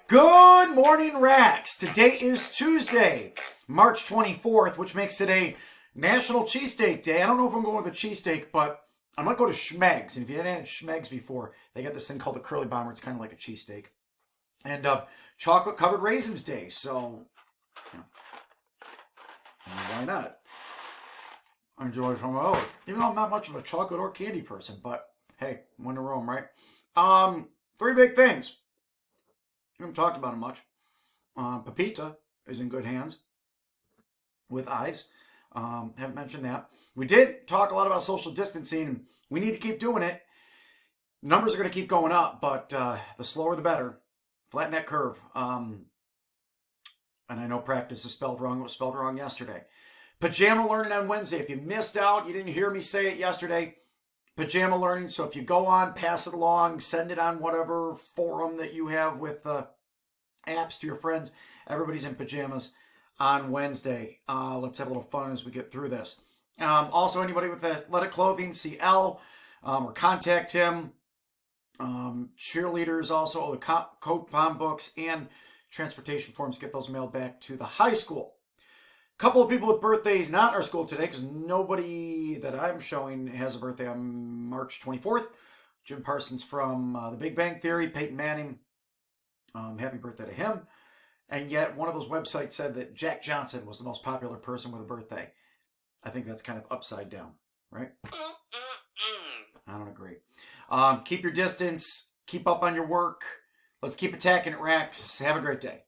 Good morning, Rax. Today is Tuesday, March 24th, which makes today National Cheesesteak Day. I don't know if I'm going with a cheesesteak, but I might go to Schmeg's. And if you hadn't had Schmeg's before, they got this thing called the Curly Bomber. It's kind of like a cheesesteak. And Chocolate Covered Raisins Day. So, you know, why not? Enjoy some of those. Even though I'm not much of a chocolate or candy person, but hey, one to Rome, right? Three big things. We haven't talked about it much. Pepita is in good hands with Ives. Haven't mentioned that. We did talk a lot about social distancing. We need to keep doing it. Numbers are going to keep going up, but the slower the better. Flatten that curve. And I know practice is spelled wrong. It was spelled wrong yesterday. Pajama learning on Wednesday. If you missed out, you didn't hear me say it yesterday, pajama learning. So if you go on, pass it along, send it on whatever forum that you have with apps to your friends. Everybody's in pajamas on Wednesday. Let's have a little fun as we get through this. Also, anybody with athletic clothing, CL, or contact him. Cheerleaders also, the coat palm books and transportation forms, get those mailed back to the high school. Couple of people with birthdays not in our school today because nobody that I'm showing has a birthday on March 24th. Jim Parsons from The Big Bang Theory, Peyton Manning, happy birthday to him. And yet one of those websites said that Jack Johnson was the most popular person with a birthday. I think that's kind of upside down, right? I don't agree. Keep your distance. Keep up on your work. Let's keep attacking it, Rax. Have a great day.